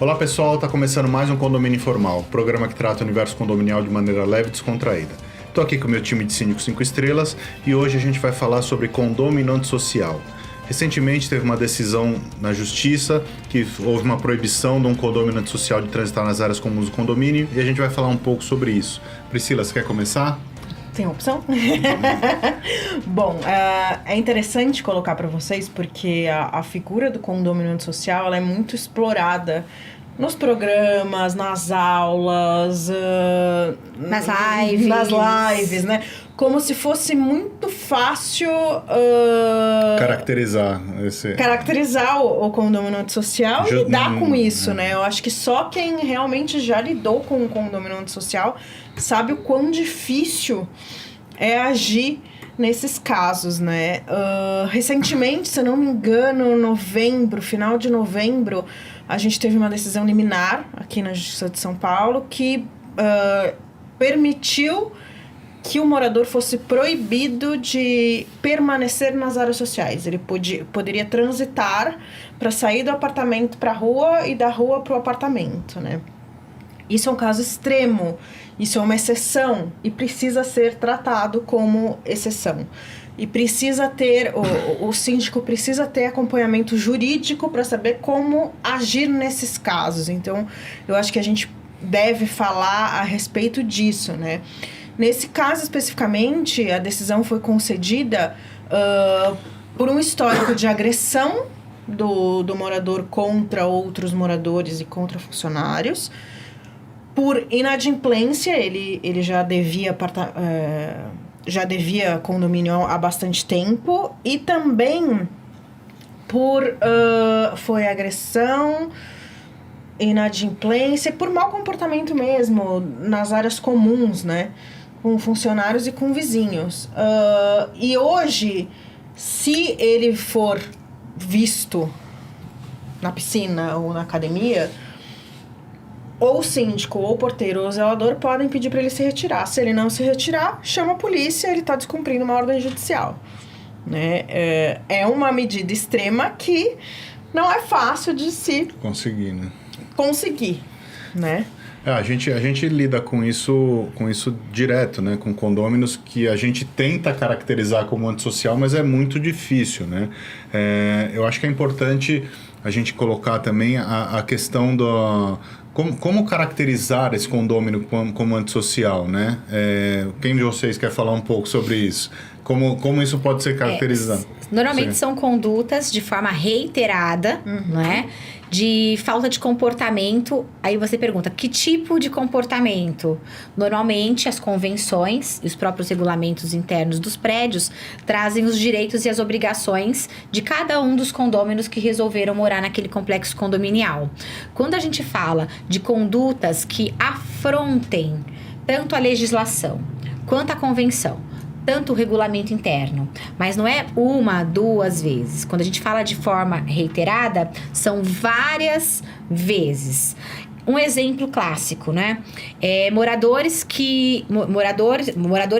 Olá pessoal, está começando mais um Condomínio Informal, programa que trata o universo condominial de maneira leve e descontraída. Estou aqui com o meu time de síndicos 5 estrelas e hoje a gente vai falar sobre condomínio antissocial. Recentemente teve uma decisão na justiça que houve uma proibição de um condomínio antissocial de transitar nas áreas comuns do condomínio e a gente vai falar um pouco sobre isso. Priscila, você quer começar? Tem opção? Bom, é interessante colocar para vocês porque a figura do condomínio antissocial ela é muito explorada nos programas, nas aulas, nas lives, né? Como se fosse muito fácil caracterizar o condomínio antissocial e lidar com isso, né? Eu acho que só quem realmente já lidou com o condomínio antissocial sabe o quão difícil é agir nesses casos, né? Recentemente, se eu não me engano, final de novembro, a gente teve uma decisão liminar aqui na Justiça de São Paulo que permitiu que o morador fosse proibido de permanecer nas áreas sociais. Ele poderia transitar para sair do apartamento para a rua e da rua para o apartamento, né? Isso é um caso extremo, isso é uma exceção e precisa ser tratado como exceção. E precisa ter, o síndico precisa ter acompanhamento jurídico para saber como agir nesses casos. Então, eu acho que a gente deve falar a respeito disso, né? Nesse caso especificamente, a decisão foi concedida por um histórico de agressão do morador contra outros moradores e contra funcionários. Por inadimplência, ele já devia condomínio há bastante tempo. E também foi agressão, inadimplência, por mau comportamento mesmo nas áreas comuns, né? Com funcionários e com vizinhos. E hoje, se ele for visto na piscina ou na academia, ou o síndico, ou o porteiro, ou o zelador podem pedir para ele se retirar. Se ele não se retirar, chama a polícia, ele está descumprindo uma ordem judicial. Né? É uma medida extrema que não é fácil de se conseguir, né? A gente lida com isso direto, né? Com condôminos que a gente tenta caracterizar como antissocial, mas é muito difícil, né? Eu acho que é importante a gente colocar também a questão do... Como caracterizar esse condômino como antissocial, né? Quem de vocês quer falar um pouco sobre isso? Como isso pode ser caracterizado? Normalmente são condutas de forma reiterada, não é? De falta de comportamento. Aí você pergunta, que tipo de comportamento? Normalmente as convenções e os próprios regulamentos internos dos prédios trazem os direitos e as obrigações de cada um dos condôminos que resolveram morar naquele complexo condominial. Quando a gente fala de condutas que afrontem tanto a legislação quanto a convenção, tanto o regulamento interno, mas não é uma, duas vezes. Quando a gente fala de forma reiterada, são várias vezes. Um exemplo clássico, né? Moradores,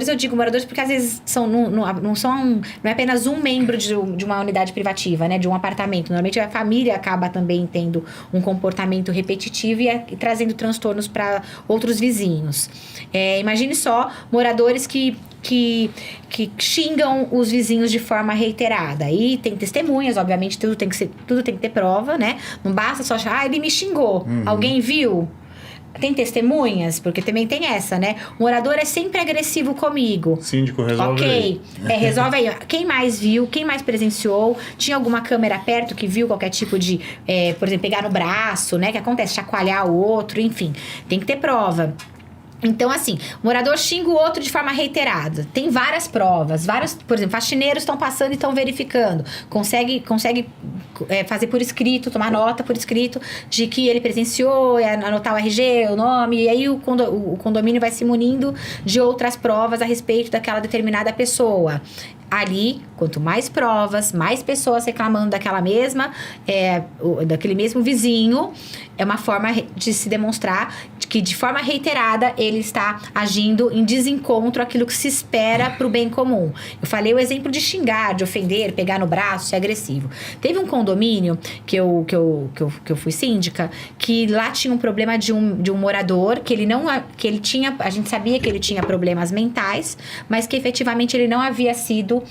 eu digo moradores porque às vezes não é apenas um membro de uma unidade privativa, né? De um apartamento. Normalmente a família acaba também tendo um comportamento repetitivo e trazendo transtornos para outros vizinhos. Imagine só moradores que xingam os vizinhos de forma reiterada. E tem testemunhas, obviamente, tudo tem que ter prova, né? Não basta só achar, ele me xingou. Alguém viu? Tem testemunhas? Porque também tem essa, né? O morador é sempre agressivo comigo. Síndico, resolve aí. Resolve aí. Quem mais viu? Quem mais presenciou? Tinha alguma câmera perto que viu qualquer tipo de... por exemplo, pegar no braço, né? Que acontece, chacoalhar o outro, enfim. Tem que ter prova. Então, assim, o morador xinga o outro de forma reiterada. Tem várias provas, por exemplo, faxineiros estão passando e estão verificando. Consegue fazer por escrito, tomar nota por escrito de que ele presenciou, anotar o RG, o nome, e aí o condomínio vai se munindo de outras provas a respeito daquela determinada pessoa. ali, quanto mais provas, mais pessoas reclamando daquele mesmo vizinho, é uma forma de se demonstrar que de forma reiterada ele está agindo em desencontro àquilo que se espera para o bem comum. Eu falei o exemplo de xingar, de ofender, pegar no braço, ser agressivo. Teve um condomínio que eu fui síndica, que lá tinha um problema de um morador, que ele tinha, a gente sabia que ele tinha problemas mentais, mas que efetivamente ele não havia sido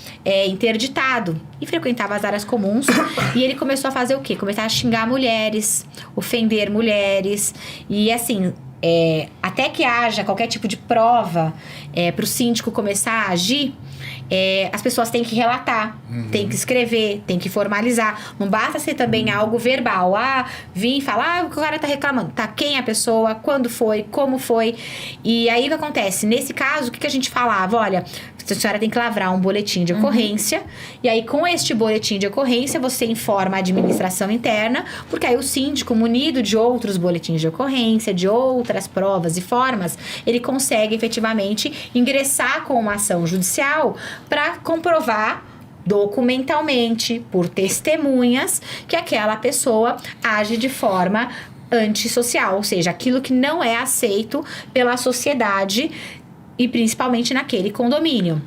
interditado e frequentava as áreas comuns. E ele começou a fazer o quê? Começar a xingar mulheres, ofender mulheres, e assim, até que haja qualquer tipo de prova para o síndico começar a agir, as pessoas têm que relatar, têm que escrever, têm que formalizar. Não basta ser também algo verbal. Vim falar, o cara tá reclamando. Tá, quem é a pessoa, quando foi, como foi. E aí o que acontece? Nesse caso, o que a gente falava? Olha, a senhora tem que lavrar um boletim de ocorrência. E aí, com este boletim de ocorrência, você informa a administração interna, porque aí o síndico, munido de outros boletins de ocorrência, de outras provas e formas, ele consegue efetivamente ingressar com uma ação judicial para comprovar documentalmente, por testemunhas, que aquela pessoa age de forma antissocial, ou seja, aquilo que não é aceito pela sociedade e principalmente naquele condomínio.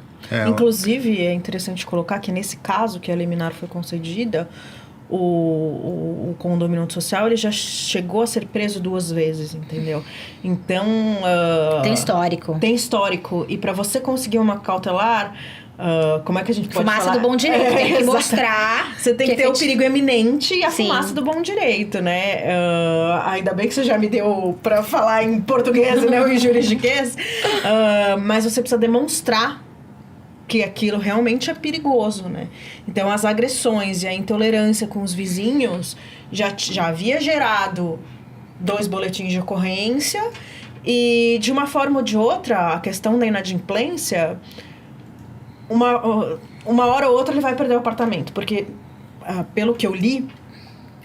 Inclusive, é interessante colocar que nesse caso que a liminar foi concedida, o condomínio social ele já chegou a ser preso 2 vezes, entendeu? Então... Tem histórico. E para você conseguir uma cautelar... como é que a gente pode fumaça falar? do bom direito, tem que mostrar... Você tem que ter o perigo eminente e a Sim. fumaça do bom direito, né? Ainda bem que você já me deu pra falar em português e não em juridiquês. Mas você precisa demonstrar que aquilo realmente é perigoso, né? Então, as agressões e a intolerância com os vizinhos já havia gerado 2 boletins de ocorrência e, de uma forma ou de outra, a questão da inadimplência... Uma hora ou outra ele vai perder o apartamento, porque, pelo que eu li,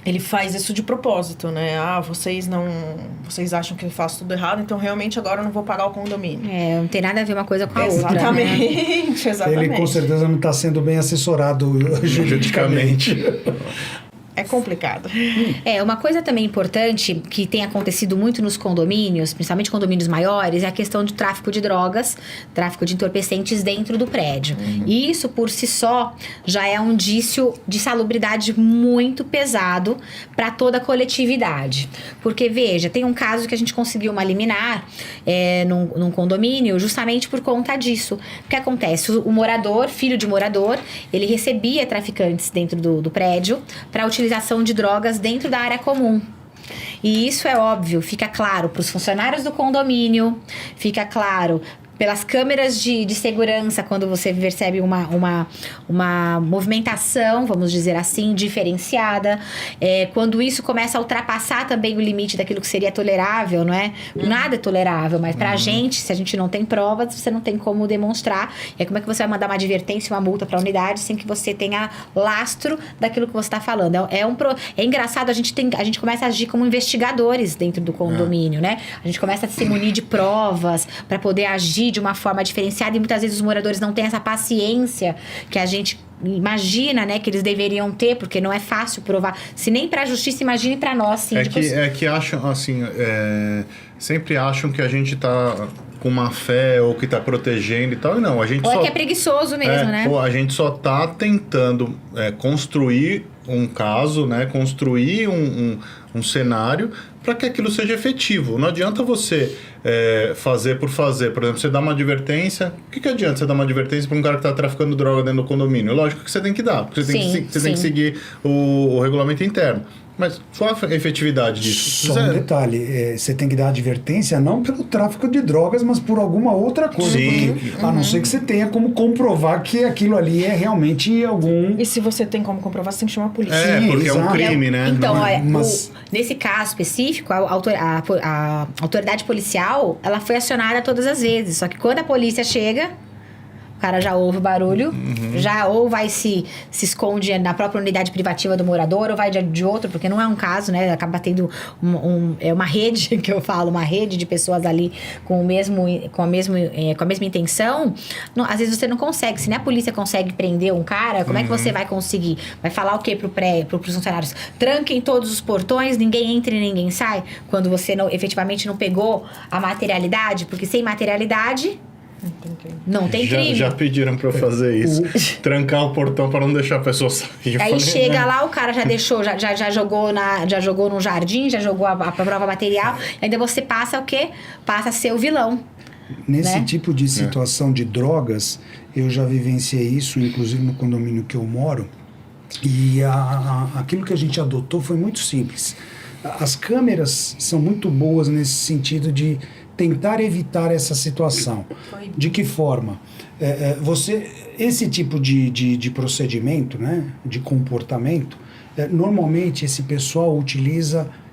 ele faz isso de propósito, né? Vocês acham que eu faço tudo errado, então realmente agora eu não vou pagar o condomínio. Não tem nada a ver uma coisa com a outra. Exatamente, exatamente. Ele com certeza não está sendo bem assessorado juridicamente. É complicado. Uma coisa também importante que tem acontecido muito nos condomínios, principalmente condomínios maiores, é a questão do tráfico de drogas, tráfico de entorpecentes dentro do prédio. E isso, por si só, já é um indício de salubridade muito pesado para toda a coletividade. Porque, veja, tem um caso que a gente conseguiu uma liminar num condomínio justamente por conta disso. O que acontece? O morador, filho de morador, ele recebia traficantes dentro do prédio para utilização de drogas dentro da área comum. E isso é óbvio, fica claro para os funcionários do condomínio, fica claro pelas câmeras de segurança, quando você percebe uma movimentação, vamos dizer assim, diferenciada. Quando isso começa a ultrapassar também o limite daquilo que seria tolerável, não é? Nada é tolerável, mas pra gente, se a gente não tem provas, você não tem como demonstrar. Como é que você vai mandar uma advertência, uma multa pra unidade, sem que você tenha lastro daquilo que você tá falando? É engraçado, a gente começa a agir como investigadores dentro do condomínio, né? A gente começa a se munir de provas pra poder agir de uma forma diferenciada, e muitas vezes os moradores não têm essa paciência que a gente imagina, né, que eles deveriam ter, porque não é fácil provar. Se nem para a justiça, imagine para nós, síndicos. É que acham, assim, sempre acham que a gente tá com má fé ou que tá protegendo e tal, e não, a gente ou que é preguiçoso mesmo, né? Ou a gente só tá tentando construir um caso, né, construir um cenário para que aquilo seja efetivo. Não adianta você fazer por fazer. Por exemplo, você dá uma advertência. O que adianta você dar uma advertência para um cara que está traficando droga dentro do condomínio? Lógico que você tem que dar, porque você tem que seguir o regulamento interno. Mas qual a efetividade disso? Só um detalhe, você tem que dar advertência não pelo tráfico de drogas, mas por alguma outra coisa. Sim. Porque, a não ser que você tenha como comprovar que aquilo ali é realmente algum... E se você tem como comprovar, você tem que chamar a polícia. Porque exato. é um crime, né? Então, mas... nesse caso específico, a autoridade policial, ela foi acionada todas as vezes. Só que quando a polícia chega, o cara já ouve o barulho, já ou vai se esconde na própria unidade privativa do morador, ou vai de outro, porque não é um caso, né? Acaba tendo uma rede, que eu falo, uma rede de pessoas ali com a mesma intenção. Não, às vezes você não consegue. Se nem a polícia consegue prender um cara, como é que você vai conseguir? Vai falar o quê pros funcionários? Tranquem todos os portões, ninguém entra e ninguém sai, quando você efetivamente não pegou a materialidade, porque sem materialidade não tem crime. Já pediram pra eu fazer isso. Trancar o portão pra não deixar a pessoa sair. Aí chega lá, o cara já deixou, já jogou no jardim, já jogou a prova material, ainda você passa o quê? Passa a ser o vilão. Nesse né? tipo de situação de drogas, eu já vivenciei isso, inclusive no condomínio que eu moro, e aquilo que a gente adotou foi muito simples. As câmeras são muito boas nesse sentido de tentar evitar essa situação. De que forma? Esse tipo de procedimento, né, de comportamento, normalmente esse pessoal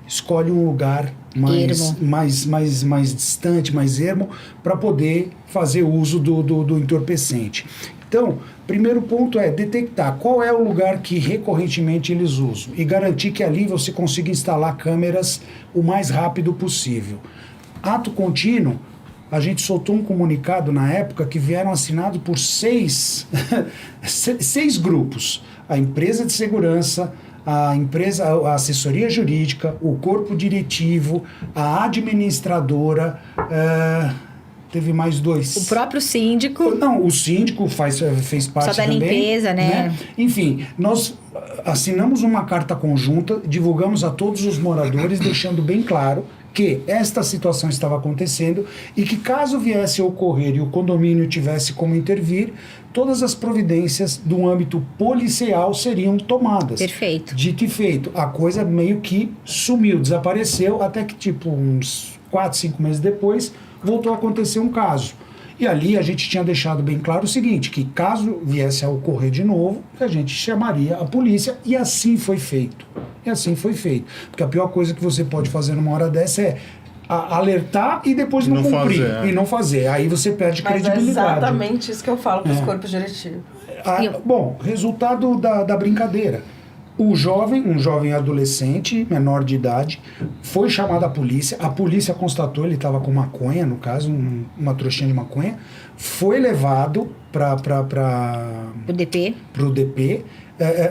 escolhe um lugar mais distante, mais ermo, para poder fazer uso do entorpecente. Então, primeiro ponto é detectar qual é o lugar que recorrentemente eles usam e garantir que ali você consiga instalar câmeras o mais rápido possível. Ato contínuo, a gente soltou um comunicado na época que vieram assinados por seis grupos. A empresa de segurança, a assessoria jurídica, o corpo diretivo, a administradora, teve mais 2. O próprio síndico. Não, o síndico fez parte só da também. Limpeza, né? Enfim, nós assinamos uma carta conjunta, divulgamos a todos os moradores, deixando bem claro que esta situação estava acontecendo e que caso viesse a ocorrer e o condomínio tivesse como intervir, todas as providências do âmbito policial seriam tomadas. Perfeito. Dito e feito, a coisa meio que sumiu, desapareceu, até que tipo uns 4, 5 meses depois voltou a acontecer um caso. E ali a gente tinha deixado bem claro o seguinte, que caso viesse a ocorrer de novo, a gente chamaria a polícia, e assim foi feito. E assim foi feito. Porque a pior coisa que você pode fazer numa hora dessa é alertar e depois não cumprir. E não fazer. Aí você perde credibilidade. É exatamente isso que eu falo para os corpos diretivos. Bom, resultado da brincadeira. Um jovem adolescente, menor de idade, foi chamado à polícia. A polícia constatou, ele estava com maconha, no caso, uma trouxinha de maconha. Foi levado para o DP.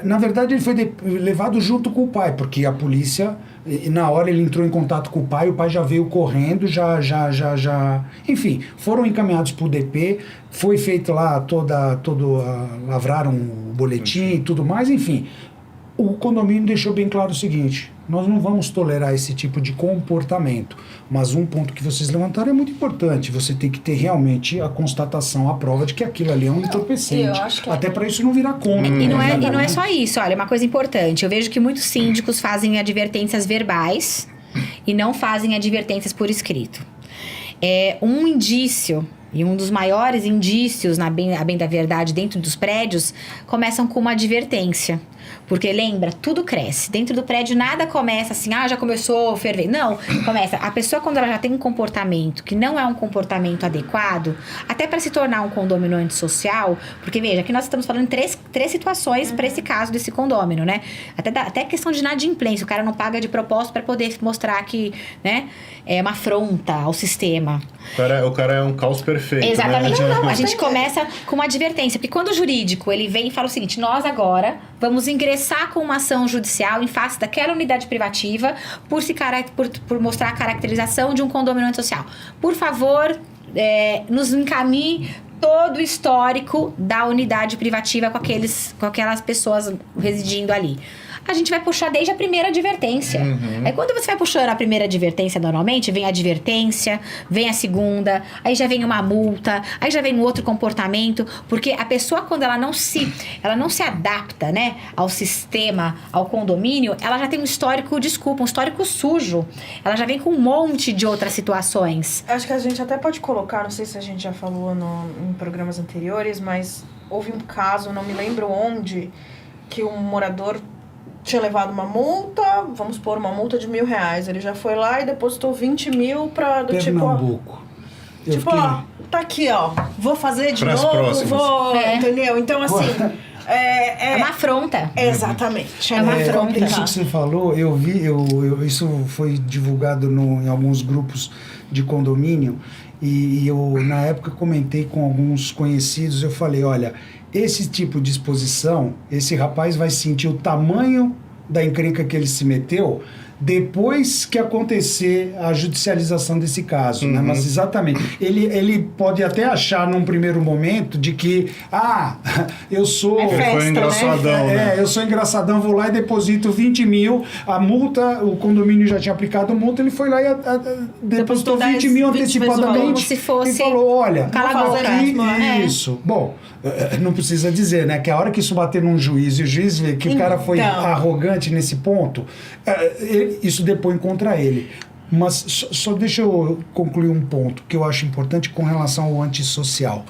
Na verdade, ele foi levado junto com o pai, porque a polícia, na hora ele entrou em contato com o pai já veio correndo, enfim, foram encaminhados para o DP, foi feito lá lavraram o boletim e tudo mais, enfim. O condomínio deixou bem claro o seguinte: nós não vamos tolerar esse tipo de comportamento. Mas um ponto que vocês levantaram é muito importante. Você tem que ter realmente a constatação, a prova de que aquilo ali é um entorpecente. Até para isso não virar conta. E não é só isso. Olha, uma coisa importante. Eu vejo que muitos síndicos fazem advertências verbais e não fazem advertências por escrito. Um indício... E um dos maiores indícios, a bem da verdade, dentro dos prédios, começam com uma advertência. Porque lembra, tudo cresce. Dentro do prédio nada começa assim, já começou a ferver. Não, começa. A pessoa, quando ela já tem um comportamento que não é um comportamento adequado, até para se tornar um condômino antissocial, porque veja, aqui nós estamos falando três situações para esse caso desse condômino, né? Até questão de inadimplência, o cara não paga de propósito para poder mostrar que, né, é uma afronta ao sistema. O cara é um caos perfeito. Exatamente. Né? A gente começa com uma advertência. Porque quando o jurídico ele vem e fala o seguinte: nós agora vamos ingressar com uma ação judicial em face daquela unidade privativa por mostrar a caracterização de um condomínio antissocial. Por favor, nos encaminhe todo o histórico da unidade privativa com aquelas pessoas residindo ali. A gente vai puxar desde a primeira advertência. Aí quando você vai puxando a primeira advertência, normalmente, vem a advertência, vem a segunda, aí já vem uma multa, aí já vem um outro comportamento, porque a pessoa, quando ela não se adapta, né, ao sistema, ao condomínio, ela já tem um histórico sujo. Ela já vem com um monte de outras situações. Acho que a gente até pode colocar, não sei se a gente já falou em programas anteriores, mas houve um caso, não me lembro onde, que um morador tinha levado uma multa, vamos pôr uma multa de R$1.000. Ele já foi lá e depositou 20 mil para Pernambuco. Eu Tipo, ó, tá aqui, ó. Vou fazer de Pras novo, próximas. vou... Entendeu? Então, assim... É uma afronta. Exatamente. É uma afronta. Isso que você falou, eu vi, isso foi divulgado em alguns grupos de condomínio e eu, na época, comentei com alguns conhecidos, eu falei, olha, esse tipo de exposição, esse rapaz vai sentir o tamanho da encrenca que ele se meteu depois que acontecer a judicialização desse caso, né? Mas exatamente, ele pode até achar num primeiro momento de que, eu sou... Foi engraçadão, né? Eu sou engraçadão, vou lá e deposito 20 mil, a multa, o condomínio já tinha aplicado a multa, ele foi lá e depositou 20 mil 20 antecipadamente como se fosse e falou, olha, cala a boca. isso. Bom, não precisa dizer, né, que a hora que isso bater num juiz e o juiz vê que o cara foi arrogante nesse ponto, isso depõe contra ele. Mas só deixa eu concluir um ponto que eu acho importante com relação ao antissocial.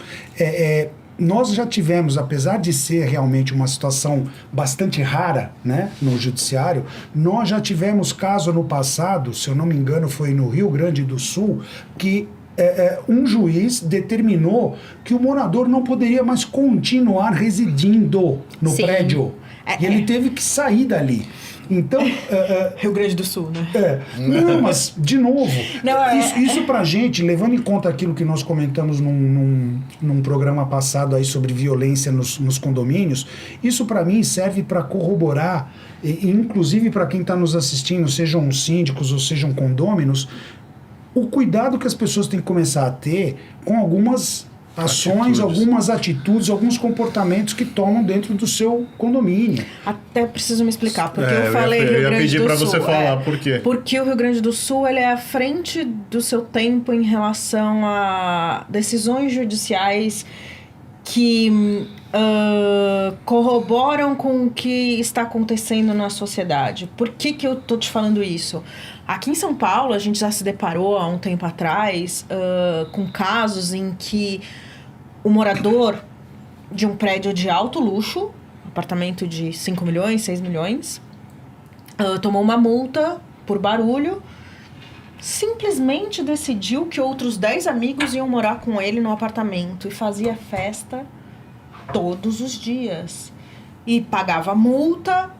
Nós já tivemos, apesar de ser realmente uma situação bastante rara, né, no judiciário, nós já tivemos caso no passado, se eu não me engano foi no Rio Grande do Sul, que um juiz determinou que o morador não poderia mais continuar residindo no prédio. E ele teve que sair dali. Então... Rio Grande do Sul, né? Não, mas, de novo, isso pra gente, levando em conta aquilo que nós comentamos num programa passado aí sobre violência nos condomínios, isso pra mim serve para corroborar, e inclusive para quem está nos assistindo, sejam síndicos ou sejam condôminos, o cuidado que as pessoas têm que começar a ter com algumas ações, algumas atitudes, alguns comportamentos que tomam dentro do seu condomínio. Até preciso me explicar, porque eu falei Rio Grande do Sul. Eu ia pedir para você falar, por quê? Porque o Rio Grande do Sul ele é à frente do seu tempo em relação a decisões judiciais que corroboram com o que está acontecendo na sociedade. Por que eu tô te falando isso? Aqui em São Paulo, a gente já se deparou há um tempo atrás com casos em que o morador de um prédio de alto luxo, apartamento de 5 milhões, 6 milhões, tomou uma multa por barulho, simplesmente decidiu que outros 10 amigos iam morar com ele no apartamento e fazia festa todos os dias. E pagava multa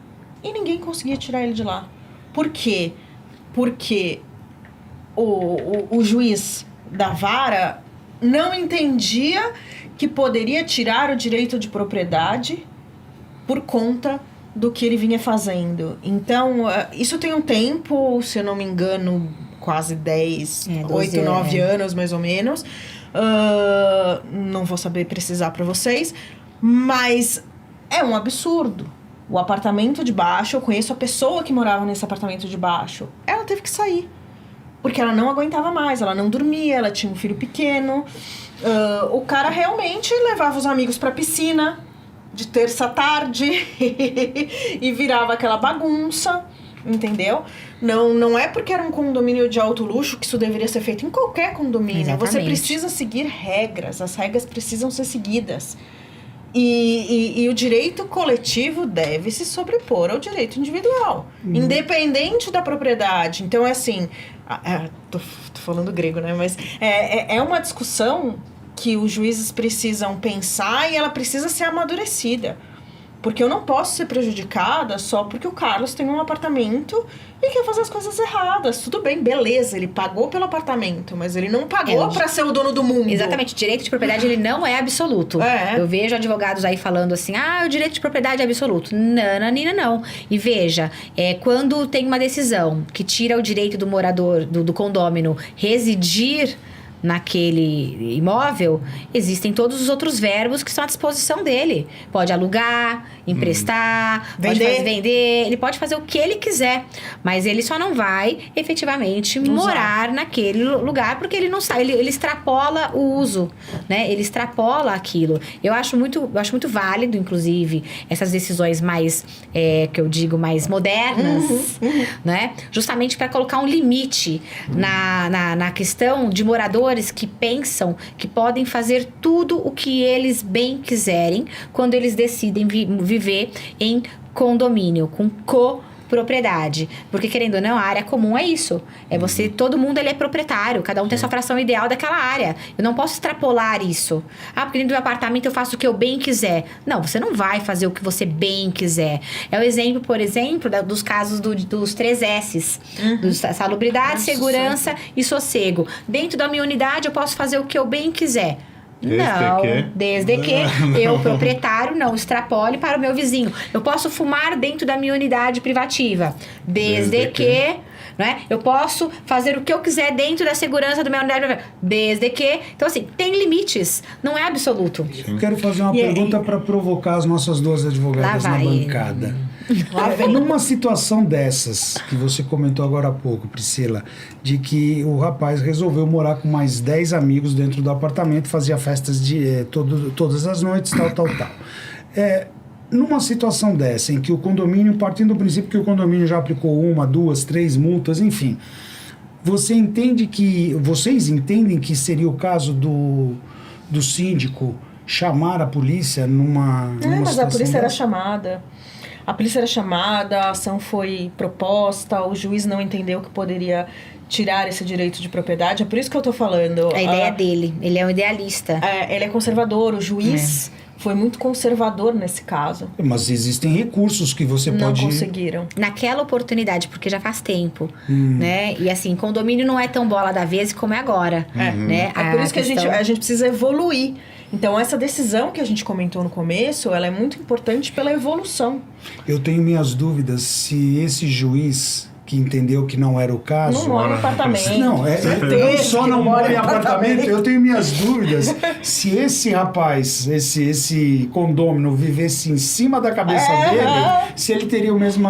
e ninguém conseguia tirar ele de lá. Por quê? Porque o juiz da vara não entendia que poderia tirar o direito de propriedade por conta do que ele vinha fazendo. Então, isso tem um tempo, se eu não me engano, quase 8, 9 anos mais ou menos. Não vou saber precisar para vocês, mas é um absurdo. O apartamento de baixo, eu conheço a pessoa que morava nesse apartamento de baixo. Ela teve que sair. Porque ela não aguentava mais, ela não dormia, ela tinha um filho pequeno. O cara realmente levava os amigos pra piscina de terça à tarde e virava aquela bagunça, entendeu? Não é porque era um condomínio de alto luxo que isso deveria ser feito em qualquer condomínio. Exatamente. Você precisa seguir regras, as regras precisam ser seguidas. E o direito coletivo deve se sobrepor ao direito individual, independente da propriedade. Então, é assim... tô falando grego, né? Mas é uma discussão que os juízes precisam pensar e ela precisa ser amadurecida. Porque eu não posso ser prejudicada só porque o Carlos tem um apartamento e quer fazer as coisas erradas. Tudo bem, beleza, ele pagou pelo apartamento, mas ele não pagou pra ser o dono do mundo. Exatamente, o direito de propriedade ele não é absoluto. Eu vejo advogados aí falando assim, o direito de propriedade é absoluto. Não. E veja, quando tem uma decisão que tira o direito do morador, do condômino, residir naquele imóvel, existem todos os outros verbos que estão à disposição dele. Pode alugar, emprestar, vender, ele pode fazer o que ele quiser, mas ele só não vai efetivamente morar naquele lugar porque ele não sabe, ele extrapola o uso, né? Ele extrapola aquilo. Eu acho muito válido, inclusive, essas decisões mais, que eu digo, mais modernas, né? Justamente para colocar um limite na questão de moradores que pensam que podem fazer tudo o que eles bem quiserem quando eles decidem viver em condomínio, com propriedade. Porque, querendo ou não, a área comum é isso. É você, todo mundo ele é proprietário, cada um tem a sua fração ideal daquela área. Eu não posso extrapolar isso. Porque dentro do apartamento eu faço o que eu bem quiser. Não, você não vai fazer o que você bem quiser. É o exemplo, por exemplo, dos casos dos 3 S's. Salubridade, segurança e sossego. Dentro da minha unidade eu posso fazer o que eu bem quiser. Desde que eu, proprietário, não extrapole para o meu vizinho. Eu posso fumar dentro da minha unidade privativa. Desde que né? Eu posso fazer o que eu quiser dentro da segurança do meu unidade privativa. Desde que... Então, assim, tem limites. Não é absoluto. Eu quero fazer uma pergunta para provocar as nossas 2 advogadas na bancada. Numa situação dessas, que você comentou agora há pouco, Priscila, de que o rapaz resolveu morar com mais 10 amigos dentro do apartamento, fazia festas todas as noites, tal. Numa situação dessa, em que o condomínio, partindo do princípio que o condomínio já aplicou 1, 2, 3 multas, enfim, vocês entendem que seria o caso do síndico chamar a polícia numa mas a polícia era chamada. A polícia era chamada, a ação foi proposta, o juiz não entendeu que poderia tirar esse direito de propriedade. É por isso que eu tô falando. A ideia dele, ele é um idealista. Ele é conservador, o juiz foi muito conservador nesse caso. Mas existem recursos que você não pode... Não conseguiram. Naquela oportunidade, porque já faz tempo, né? E assim, condomínio não é tão bola da vez como é agora, né? É por isso que a gente precisa evoluir. Então, essa decisão que a gente comentou no começo, ela é muito importante pela evolução. Eu tenho minhas dúvidas se esse juiz que entendeu que não era o caso... Não mora em apartamento. Não só não mora em apartamento. Eu tenho minhas dúvidas se esse rapaz, esse condômino, vivesse em cima da cabeça dele, se ele teria o mesmo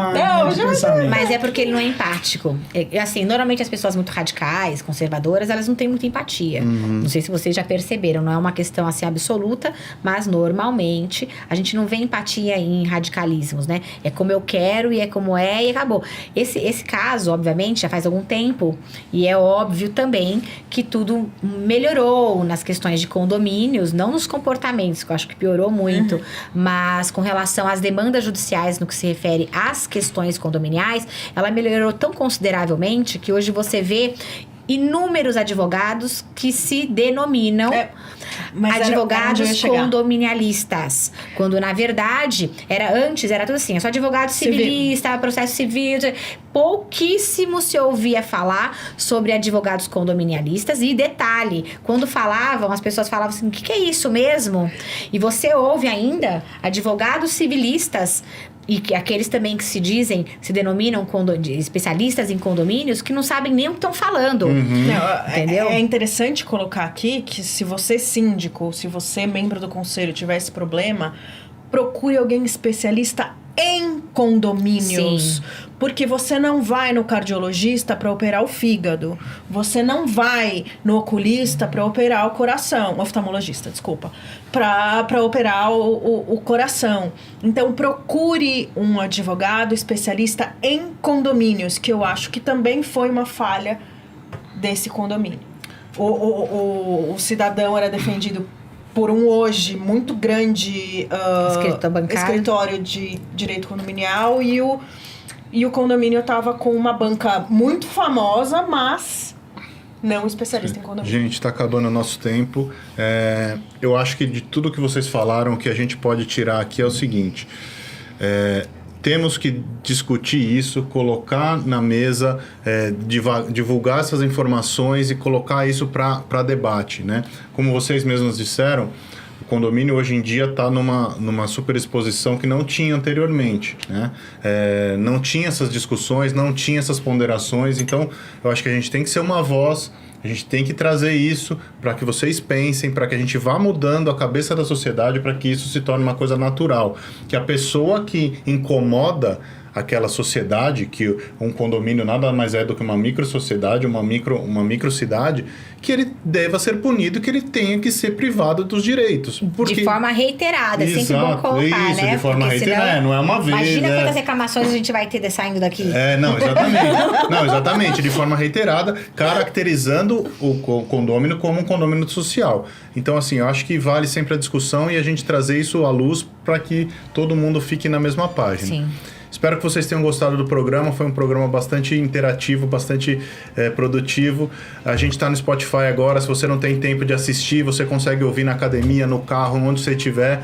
pensamento. Mas é porque ele não é empático. Assim, normalmente as pessoas muito radicais, conservadoras, elas não têm muita empatia. Não sei se vocês já perceberam, não é uma questão assim absoluta, mas normalmente a gente não vê empatia em radicalismos, né? É como eu quero e é como é e acabou. Esse caso, obviamente, já faz algum tempo e é óbvio também que tudo melhorou nas questões de condomínios, não nos comportamentos, que eu acho que piorou muito, mas com relação às demandas judiciais no que se refere às questões condominiais, ela melhorou tão consideravelmente que hoje você vê inúmeros advogados que se denominam advogados condominialistas. Quando, na verdade, antes era tudo assim, é só advogado civilista, processo civil. Pouquíssimo se ouvia falar sobre advogados condominialistas. E detalhe, quando falavam, as pessoas falavam assim, o que é isso mesmo? E você ouve ainda advogados civilistas e que aqueles também que se denominam especialistas em condomínios, que não sabem nem o que estão falando. Entendeu? É interessante colocar aqui que se você síndico, se você membro do conselho tiver esse problema, procure alguém especialista em condomínios. Sim. Porque você não vai no cardiologista para operar o fígado. Você não vai no oculista para operar o coração. Oftalmologista, desculpa. Para operar o coração. Então, procure um advogado especialista em condomínios, que eu acho que também foi uma falha desse condomínio. O cidadão era defendido por um hoje muito grande escritório de direito condominial e o condomínio estava com uma banca muito famosa, mas não especialista em condomínio. Gente, está acabando o nosso tempo. Eu acho que de tudo que vocês falaram, o que a gente pode tirar aqui é o seguinte. Temos que discutir isso, colocar na mesa, divulgar essas informações e colocar isso para debate, né? Como vocês mesmos disseram, o condomínio hoje em dia está numa superexposição que não tinha anteriormente, né? Não tinha essas discussões, não tinha essas ponderações, então eu acho que a gente tem que ser uma voz. A gente tem que trazer isso para que vocês pensem, para que a gente vá mudando a cabeça da sociedade, para que isso se torne uma coisa natural. Que a pessoa que incomoda aquela sociedade, que um condomínio nada mais é do que uma micro-sociedade, uma microcidade, que ele deva ser punido, que ele tenha que ser privado dos direitos. Porque... De forma reiterada, é sempre bom colocar, isso, né? De forma reiterada, não é uma vez. Imagina quantas reclamações a gente vai ter saindo daqui. Exatamente, de forma reiterada, caracterizando o condômino como um condômino social. Então, assim, eu acho que vale sempre a discussão e a gente trazer isso à luz para que todo mundo fique na mesma página. Sim. Espero que vocês tenham gostado do programa. Foi um programa bastante interativo, bastante produtivo. A gente está no Spotify agora. Se você não tem tempo de assistir, você consegue ouvir na academia, no carro, onde você estiver.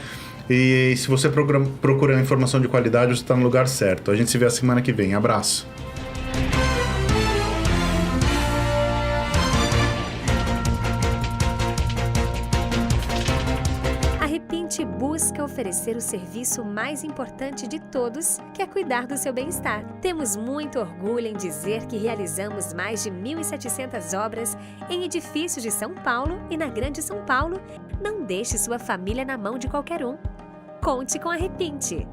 E se você procurar informação de qualidade, você está no lugar certo. A gente se vê a semana que vem. Abraço. Busca oferecer o serviço mais importante de todos, que é cuidar do seu bem-estar. Temos muito orgulho em dizer que realizamos mais de 1.700 obras em edifícios de São Paulo e na Grande São Paulo. Não deixe sua família na mão de qualquer um. Conte com a Repinte.